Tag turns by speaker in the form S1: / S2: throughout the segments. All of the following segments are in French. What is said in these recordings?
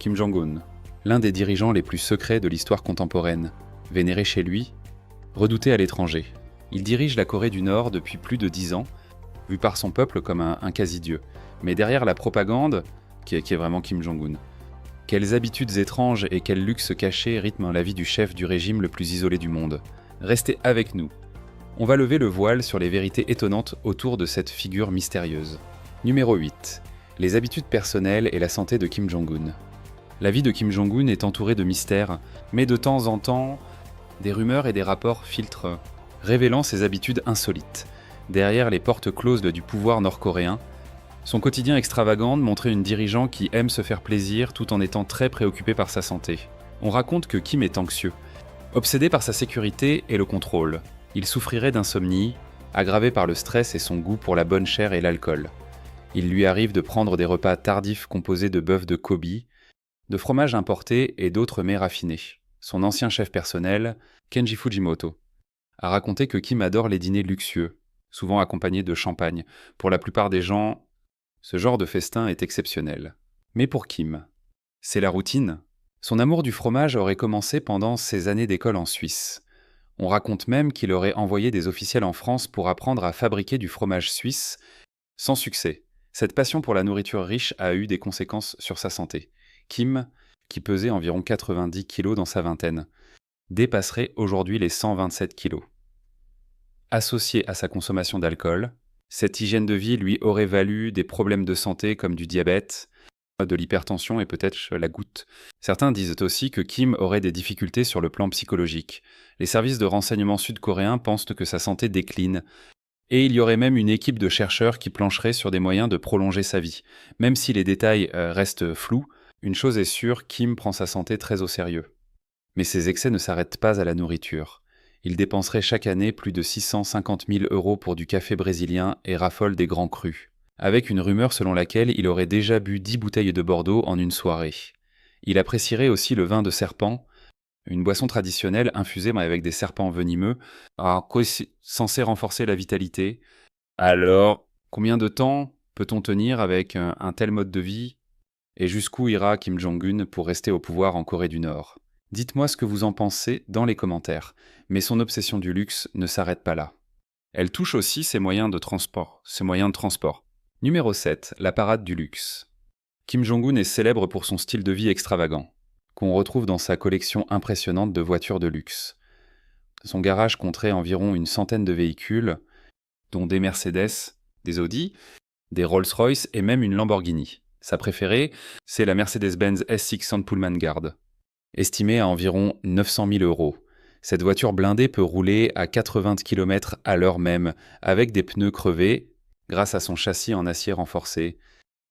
S1: Kim Jong-un, l'un des dirigeants les plus secrets de l'histoire contemporaine, vénéré chez lui, redouté à l'étranger. Il dirige la Corée du Nord depuis plus de 10 ans, vu par son peuple comme un quasi-dieu. Mais derrière la propagande, qui est vraiment Kim Jong-un, quelles habitudes étranges et quel luxe caché rythment la vie du chef du régime le plus isolé du monde. Restez avec nous. On va lever le voile sur les vérités étonnantes autour de cette figure mystérieuse. Numéro 8. Les habitudes personnelles et la santé de Kim Jong-un. La vie de Kim Jong-un est entourée de mystères, mais de temps en temps, des rumeurs et des rapports filtrent, révélant ses habitudes insolites. Derrière les portes closes du pouvoir nord-coréen, son quotidien extravagant montrait une dirigeant qui aime se faire plaisir tout en étant très préoccupé par sa santé. On raconte que Kim est anxieux, obsédé par sa sécurité et le contrôle. Il souffrirait d'insomnie, aggravé par le stress et son goût pour la bonne chair et l'alcool. Il lui arrive de prendre des repas tardifs composés de bœuf de Kobe, de fromage importé et d'autres mets raffinés. Son ancien chef personnel, Kenji Fujimoto, a raconté que Kim adore les dîners luxueux, souvent accompagnés de champagne. Pour la plupart des gens, ce genre de festin est exceptionnel. Mais pour Kim, c'est la routine. Son amour du fromage aurait commencé pendant ses années d'école en Suisse. On raconte même qu'il aurait envoyé des officiels en France pour apprendre à fabriquer du fromage suisse, sans succès. Cette passion pour la nourriture riche a eu des conséquences sur sa santé. Kim, qui pesait environ 90 kg dans sa vingtaine, dépasserait aujourd'hui les 127 kg. Associé à sa consommation d'alcool, cette hygiène de vie lui aurait valu des problèmes de santé comme du diabète, de l'hypertension et peut-être la goutte. Certains disent aussi que Kim aurait des difficultés sur le plan psychologique. Les services de renseignement sud-coréens pensent que sa santé décline. Et il y aurait même une équipe de chercheurs qui plancherait sur des moyens de prolonger sa vie. Même si les détails restent flous, une chose est sûre, Kim prend sa santé très au sérieux. Mais ses excès ne s'arrêtent pas à la nourriture. Il dépenserait chaque année plus de 650 000 € pour du café brésilien et raffole des grands crus, avec une rumeur selon laquelle il aurait déjà bu 10 bouteilles de Bordeaux en une soirée. Il apprécierait aussi le vin de serpent, une boisson traditionnelle infusée avec des serpents venimeux, censée renforcer la vitalité. Alors, combien de temps peut-on tenir avec un tel mode de vie? Et jusqu'où ira Kim Jong-un pour rester au pouvoir en Corée du Nord? Dites-moi ce que vous en pensez dans les commentaires, mais son obsession du luxe ne s'arrête pas là. Elle touche aussi ses moyens de transport. Numéro 7, la parade du luxe. Kim Jong-un est célèbre pour son style de vie extravagant, qu'on retrouve dans sa collection impressionnante de voitures de luxe. Son garage compterait environ une centaine de véhicules, dont des Mercedes, des Audi, des Rolls-Royce et même une Lamborghini. Sa préférée, c'est la Mercedes-Benz S600 Pullman Guard, estimée à environ 900 000 €. Cette voiture blindée peut rouler à 80 km à l'heure même, avec des pneus crevés, grâce à son châssis en acier renforcé,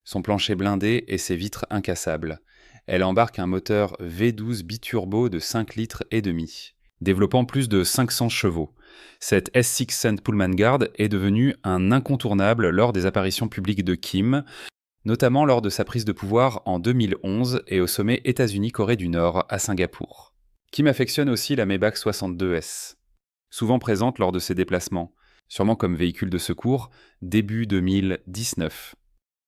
S1: son plancher blindé et ses vitres incassables. Elle embarque un moteur V12 biturbo de 5 litres et demi, développant plus de 500 chevaux. Cette S600 Pullman Guard est devenue un incontournable lors des apparitions publiques de Kim, notamment lors de sa prise de pouvoir en 2011 et au sommet États-Unis-Corée du Nord à Singapour. Kim affectionne aussi la Maybach 62S, souvent présente lors de ses déplacements, sûrement comme véhicule de secours, début 2019.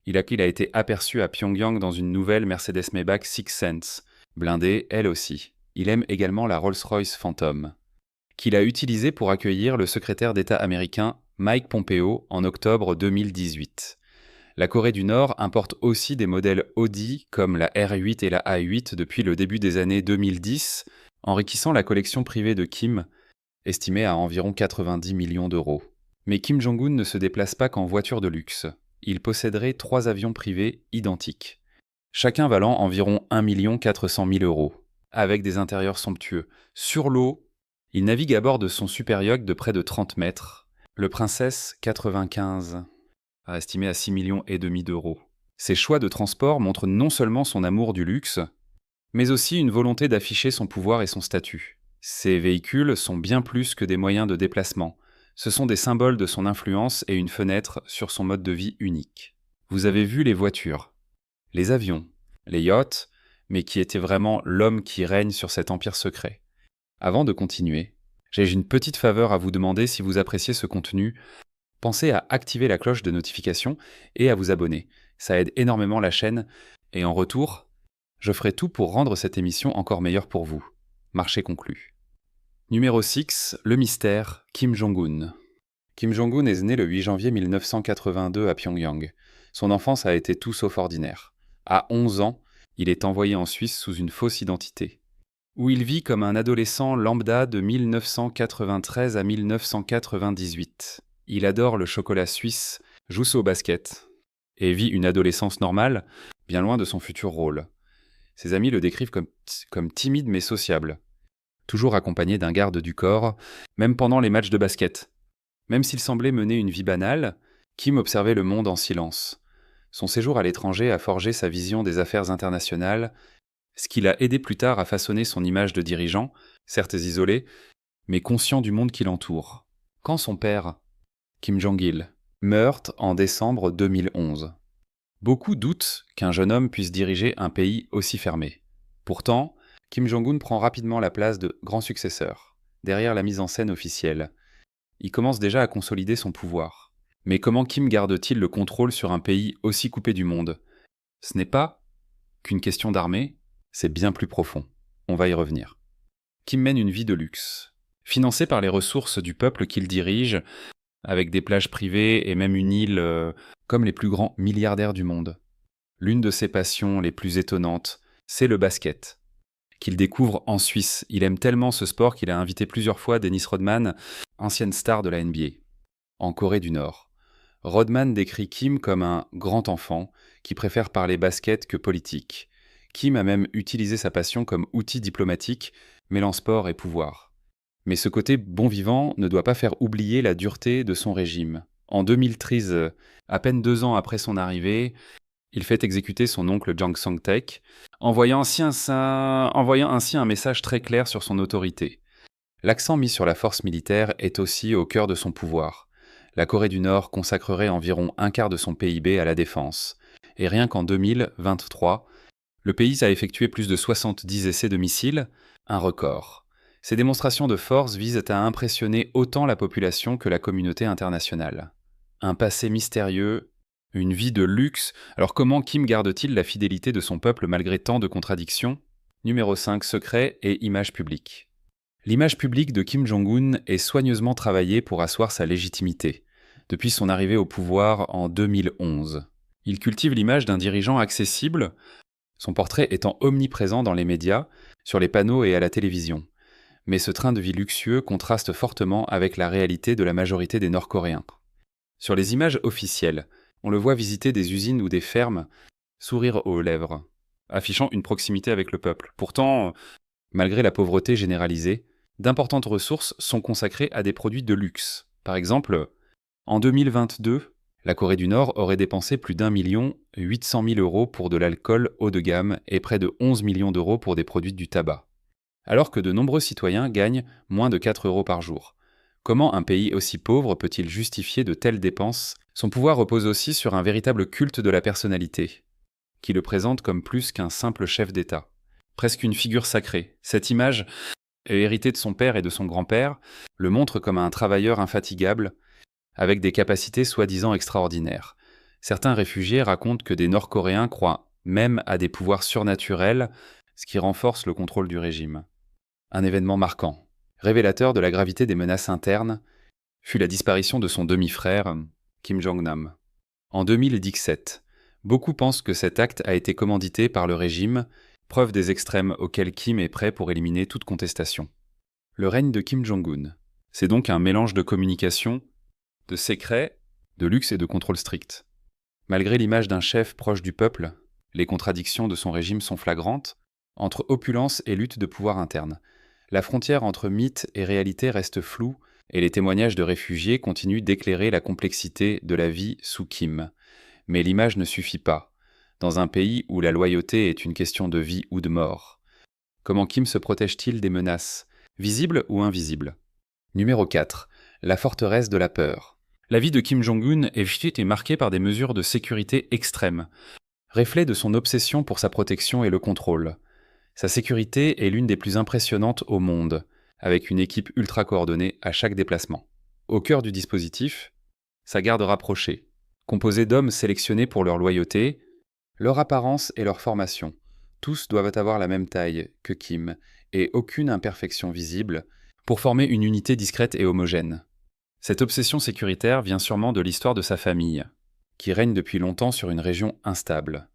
S1: Il a été aperçu à Pyongyang dans une nouvelle Mercedes Maybach Six Sense, blindée elle aussi. Il aime également la Rolls-Royce Phantom, qu'il a utilisée pour accueillir le secrétaire d'État américain Mike Pompeo en octobre 2018. La Corée du Nord importe aussi des modèles Audi comme la R8 et la A8 depuis le début des années 2010, enrichissant la collection privée de Kim, estimée à environ 90 millions €. Mais Kim Jong-un ne se déplace pas qu'en voiture de luxe. Il posséderait 3 avions privés identiques, chacun valant environ 1 400 000 €, avec des intérieurs somptueux. Sur l'eau, il navigue à bord de son super yacht de près de 30 mètres, le Princess 95, estimé à 6,5 millions €. Ses choix de transport montrent non seulement son amour du luxe, mais aussi une volonté d'afficher son pouvoir et son statut. Ces véhicules sont bien plus que des moyens de déplacement. Ce sont des symboles de son influence et une fenêtre sur son mode de vie unique. Vous avez vu les voitures, les avions, les yachts, mais qui était vraiment l'homme qui règne sur cet empire secret. Avant de continuer, j'ai une petite faveur à vous demander si vous appréciez ce contenu. Pensez à activer la cloche de notification et à vous abonner. Ça aide énormément la chaîne et en retour, Je ferai tout pour rendre cette émission encore meilleure pour vous. Marché conclu. Numéro 6, le mystère, Kim Jong-un. Kim Jong-un est né le 8 janvier 1982 à Pyongyang. Son enfance a été tout sauf ordinaire. À 11 ans, il est envoyé en Suisse sous une fausse identité, où il vit comme un adolescent lambda de 1993 à 1998. Il adore le chocolat suisse, joue au basket, et vit une adolescence normale, bien loin de son futur rôle. Ses amis le décrivent comme timide mais sociable, toujours accompagné d'un garde du corps, même pendant les matchs de basket. Même s'il semblait mener une vie banale, Kim observait le monde en silence. Son séjour à l'étranger a forgé sa vision des affaires internationales, ce qui l'a aidé plus tard à façonner son image de dirigeant, certes isolé, mais conscient du monde qui l'entoure. Quand son père, Kim Jong-il, meurt en décembre 2011. Beaucoup doutent qu'un jeune homme puisse diriger un pays aussi fermé. Pourtant, Kim Jong-un prend rapidement la place de grand successeur, derrière la mise en scène officielle. Il commence déjà à consolider son pouvoir. Mais comment Kim garde-t-il le contrôle sur un pays aussi coupé du monde ? Ce n'est pas qu'une question d'armée, c'est bien plus profond. On va y revenir. Kim mène une vie de luxe, financée par les ressources du peuple qu'il dirige, avec des plages privées et même une île comme les plus grands milliardaires du monde. L'une de ses passions les plus étonnantes, c'est le basket, qu'il découvre en Suisse. Il aime tellement ce sport qu'il a invité plusieurs fois Dennis Rodman, ancienne star de la NBA, en Corée du Nord. Rodman décrit Kim comme un grand enfant qui préfère parler basket que politique. Kim a même utilisé sa passion comme outil diplomatique, mêlant sport et pouvoir. Mais ce côté bon vivant ne doit pas faire oublier la dureté de son régime. En 2013, à peine 2 ans après son arrivée, il fait exécuter son oncle Jang Song-taek, envoyant ainsi un message très clair sur son autorité. L'accent mis sur la force militaire est aussi au cœur de son pouvoir. La Corée du Nord consacrerait environ un quart de son PIB à la défense. Et rien qu'en 2023, le pays a effectué plus de 70 essais de missiles, un record. Ces démonstrations de force visent à impressionner autant la population que la communauté internationale. Un passé mystérieux, une vie de luxe. Alors comment Kim garde-t-il la fidélité de son peuple malgré tant de contradictions ? Numéro 5, secret et image publique. L'image publique de Kim Jong-un est soigneusement travaillée pour asseoir sa légitimité, depuis son arrivée au pouvoir en 2011. Il cultive l'image d'un dirigeant accessible, son portrait étant omniprésent dans les médias, sur les panneaux et à la télévision. Mais ce train de vie luxueux contraste fortement avec la réalité de la majorité des Nord-Coréens. Sur les images officielles, on le voit visiter des usines ou des fermes, sourire aux lèvres, affichant une proximité avec le peuple. Pourtant, malgré la pauvreté généralisée, d'importantes ressources sont consacrées à des produits de luxe. Par exemple, en 2022, la Corée du Nord aurait dépensé plus d'1,8 million pour de l'alcool haut de gamme et près de 11 millions d'euros pour des produits du tabac. Alors que de nombreux citoyens gagnent moins de 4 euros par jour. Comment un pays aussi pauvre peut-il justifier de telles dépenses ? Son pouvoir repose aussi sur un véritable culte de la personnalité, qui le présente comme plus qu'un simple chef d'État. Presque une figure sacrée. Cette image, héritée de son père et de son grand-père, le montre comme un travailleur infatigable, avec des capacités soi-disant extraordinaires. Certains réfugiés racontent que des Nord-Coréens croient même à des pouvoirs surnaturels, ce qui renforce le contrôle du régime. Un événement marquant, révélateur de la gravité des menaces internes, fut la disparition de son demi-frère, Kim Jong-nam. En 2017, beaucoup pensent que cet acte a été commandité par le régime, preuve des extrêmes auxquels Kim est prêt pour éliminer toute contestation. Le règne de Kim Jong-un, c'est donc un mélange de communication, de secrets, de luxe et de contrôle strict. Malgré l'image d'un chef proche du peuple, les contradictions de son régime sont flagrantes, entre opulence et lutte de pouvoir interne. La frontière entre mythe et réalité reste floue, et les témoignages de réfugiés continuent d'éclairer la complexité de la vie sous Kim. Mais l'image ne suffit pas, dans un pays où la loyauté est une question de vie ou de mort. Comment Kim se protège-t-il des menaces, visibles ou invisibles ? Numéro 4. La forteresse de la peur. La vie de Kim Jong-un est marquée par des mesures de sécurité extrêmes, reflet de son obsession pour sa protection et le contrôle. Sa sécurité est l'une des plus impressionnantes au monde, avec une équipe ultra coordonnée à chaque déplacement. Au cœur du dispositif, sa garde rapprochée, composée d'hommes sélectionnés pour leur loyauté, leur apparence et leur formation, Tous doivent avoir la même taille que Kim, et aucune imperfection visible, pour former une unité discrète et homogène. Cette obsession sécuritaire vient sûrement de l'histoire de sa famille, qui règne depuis longtemps sur une région instable.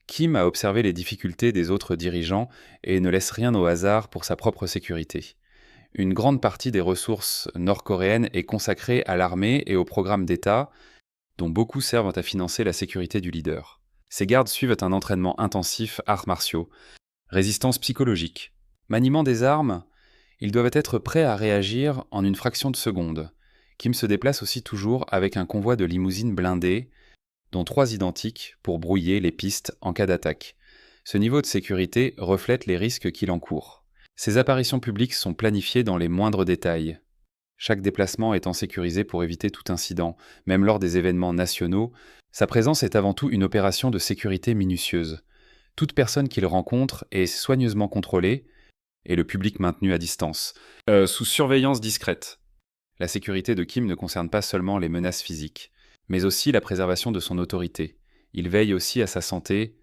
S1: Kim a observé les difficultés des autres dirigeants et ne laisse rien au hasard pour sa propre sécurité. Une grande partie des ressources nord-coréennes est consacrée à l'armée et aux programmes d'État, dont beaucoup servent à financer la sécurité du leader. Ces gardes suivent un entraînement intensif arts martiaux, résistance psychologique, maniement des armes. Ils doivent être prêts à réagir en une fraction de seconde. Kim se déplace aussi toujours avec un convoi de limousines blindées, dont 3 identiques pour brouiller les pistes en cas d'attaque. Ce niveau de sécurité reflète les risques qu'il encourt. Ses apparitions publiques sont planifiées dans les moindres détails. Chaque déplacement étant sécurisé pour éviter tout incident, même lors des événements nationaux, sa présence est avant tout une opération de sécurité minutieuse. Toute personne qu'il rencontre est soigneusement contrôlée, et le public maintenu à distance, sous surveillance discrète. La sécurité de Kim ne concerne pas seulement les menaces physiques, mais aussi la préservation de son autorité. Il veille aussi à sa santé,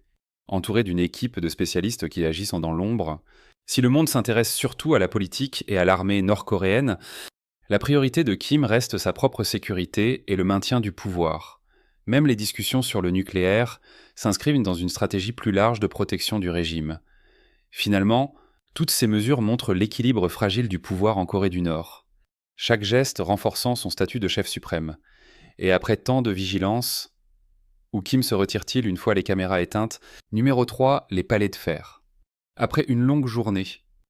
S1: entouré d'une équipe de spécialistes qui agissent dans l'ombre. Si le monde s'intéresse surtout à la politique et à l'armée nord-coréenne, la priorité de Kim reste sa propre sécurité et le maintien du pouvoir. Même les discussions sur le nucléaire s'inscrivent dans une stratégie plus large de protection du régime. Finalement, toutes ces mesures montrent l'équilibre fragile du pouvoir en Corée du Nord. Chaque geste renforçant son statut de chef suprême. Et après tant de vigilance, où Kim se retire-t-il une fois les caméras éteintes? Numéro 3, les palais de fer. Après une longue journée,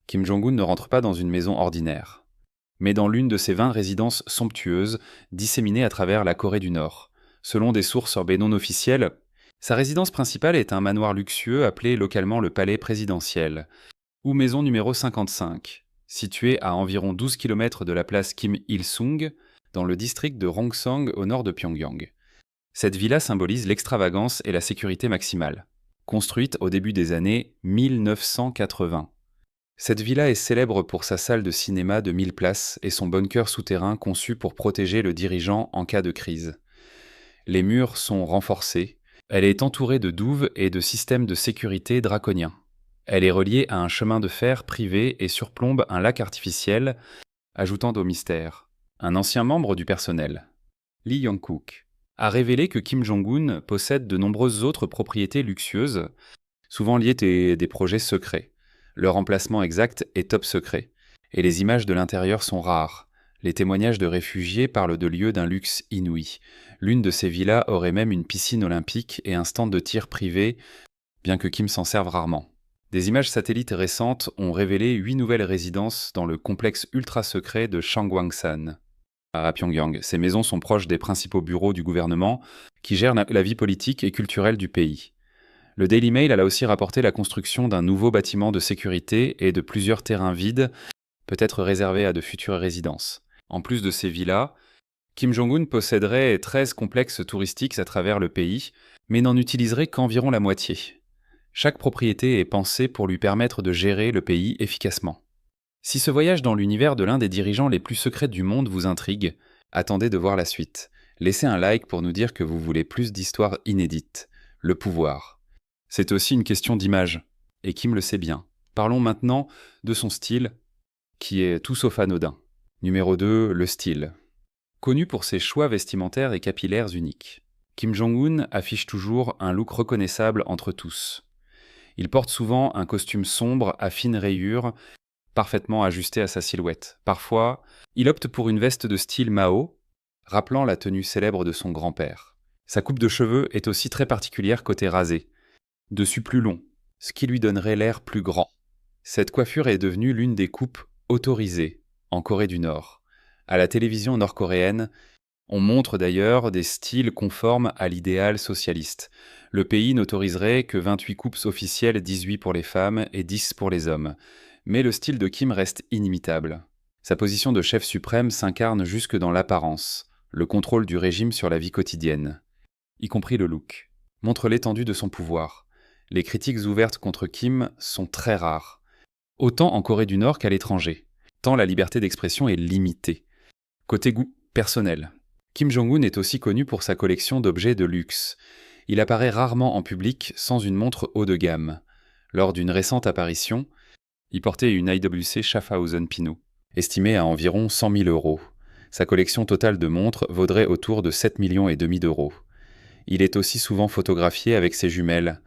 S1: Kim Jong-un ne rentre pas dans une maison ordinaire, mais dans l'une de ses 20 résidences somptueuses disséminées à travers la Corée du Nord. Selon des sources non officielles, sa résidence principale est un manoir luxueux appelé localement le palais présidentiel, ou maison numéro 55, située à environ 12 km de la place Kim Il-sung, dans le district de Rongsong au nord de Pyongyang. Cette villa symbolise l'extravagance et la sécurité maximale, construite au début des années 1980. Cette villa est célèbre pour sa salle de cinéma de 1000 places et son bunker souterrain conçu pour protéger le dirigeant en cas de crise. Les murs sont renforcés, elle est entourée de douves et de systèmes de sécurité draconiens. Elle est reliée à un chemin de fer privé et surplombe un lac artificiel, ajoutant au mystère. Un ancien membre du personnel, Lee Young-kook, a révélé que Kim Jong-un possède de nombreuses autres propriétés luxueuses, souvent liées à des projets secrets. Leur emplacement exact est top secret, et les images de l'intérieur sont rares. Les témoignages de réfugiés parlent de lieux d'un luxe inouï. L'une de ces villas aurait même une piscine olympique et un stand de tir privé, bien que Kim s'en serve rarement. Des images satellites récentes ont révélé 8 nouvelles résidences dans le complexe ultra-secret de Changwangsan, à Pyongyang. Ces maisons sont proches des principaux bureaux du gouvernement qui gèrent la vie politique et culturelle du pays. Le Daily Mail a aussi rapporté la construction d'un nouveau bâtiment de sécurité et de plusieurs terrains vides, peut-être réservés à de futures résidences. En plus de ces villas, Kim Jong-un posséderait 13 complexes touristiques à travers le pays, mais n'en utiliserait qu'environ la moitié. Chaque propriété est pensée pour lui permettre de gérer le pays efficacement. Si ce voyage dans l'univers de l'un des dirigeants les plus secrets du monde vous intrigue, attendez de voir la suite. Laissez un like pour nous dire que vous voulez plus d'histoires inédites. Le pouvoir. C'est aussi une question d'image, et Kim le sait bien. Parlons maintenant de son style, qui est tout sauf anodin. Numéro 2, le style. Connu pour ses choix vestimentaires et capillaires uniques, Kim Jong-un affiche toujours un look reconnaissable entre tous. Il porte souvent un costume sombre à fines rayures, parfaitement ajusté à sa silhouette. Parfois, il opte pour une veste de style Mao, rappelant la tenue célèbre de son grand-père. Sa coupe de cheveux est aussi très particulière côté rasé, dessus plus long, ce qui lui donnerait l'air plus grand. Cette coiffure est devenue l'une des coupes autorisées en Corée du Nord. À la télévision nord-coréenne, on montre d'ailleurs des styles conformes à l'idéal socialiste. Le pays n'autoriserait que 28 coupes officielles, 18 pour les femmes et 10 pour les hommes. Mais le style de Kim reste inimitable. Sa position de chef suprême s'incarne jusque dans l'apparence, le contrôle du régime sur la vie quotidienne, y compris le look, montre l'étendue de son pouvoir. Les critiques ouvertes contre Kim sont très rares, autant en Corée du Nord qu'à l'étranger, tant la liberté d'expression est limitée. Côté goût personnel, Kim Jong-un est aussi connu pour sa collection d'objets de luxe. Il apparaît rarement en public sans une montre haut de gamme. Lors d'une récente apparition, il portait une IWC Schaffhausen Pinot, estimée à environ 100 000 euros. Sa collection totale de montres vaudrait autour de 7,5 millions d'euros. Il est aussi souvent photographié avec ses jumelles,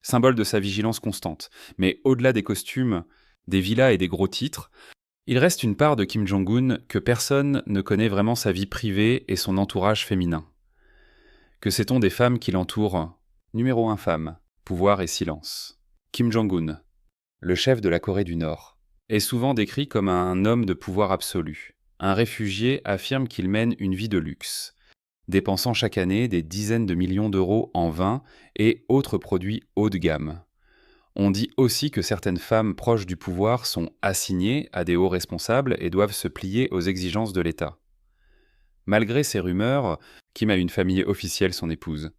S1: symbole de sa vigilance constante. Mais au-delà des costumes, des villas et des gros titres, il reste une part de Kim Jong-un que personne ne connaît vraiment sa vie privée et son entourage féminin. Que sait-on des femmes qui l'entourent? Numéro 1 femme, pouvoir et silence. Kim Jong-un, le chef de la Corée du Nord, est souvent décrit comme un homme de pouvoir absolu. Un réfugié affirme qu'il mène une vie de luxe, dépensant chaque année des dizaines de millions d'euros en vin et autres produits haut de gamme. On dit aussi que certaines femmes proches du pouvoir sont assignées à des hauts responsables et doivent se plier aux exigences de l'État. Malgré ces rumeurs, Kim a une famille officielle, son épouse.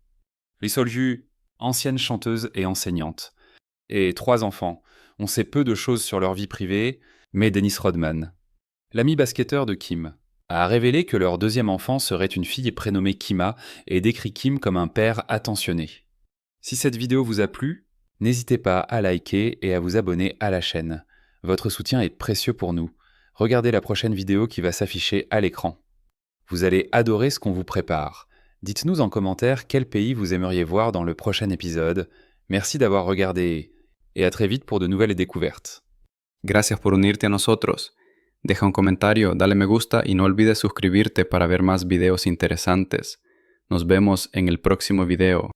S1: Lee Sol-ju, ancienne chanteuse et enseignante, et 3 enfants. On sait peu de choses sur leur vie privée, mais Dennis Rodman, l'ami basketteur de Kim, a révélé que leur deuxième enfant serait une fille prénommée Kima et décrit Kim comme un père attentionné. Si cette vidéo vous a plu, n'hésitez pas à liker et à vous abonner à la chaîne. Votre soutien est précieux pour nous. Regardez la prochaine vidéo qui va s'afficher à l'écran. Vous allez adorer ce qu'on vous prépare. Dites-nous en commentaire quel pays vous aimeriez voir dans le prochain épisode. Merci d'avoir regardé et à très vite pour de nouvelles découvertes.
S2: Gracias por unirte a nosotros. Deja un comentario, dale me gusta y no olvides suscribirte para ver más videos interesantes. Nos vemos en el próximo video.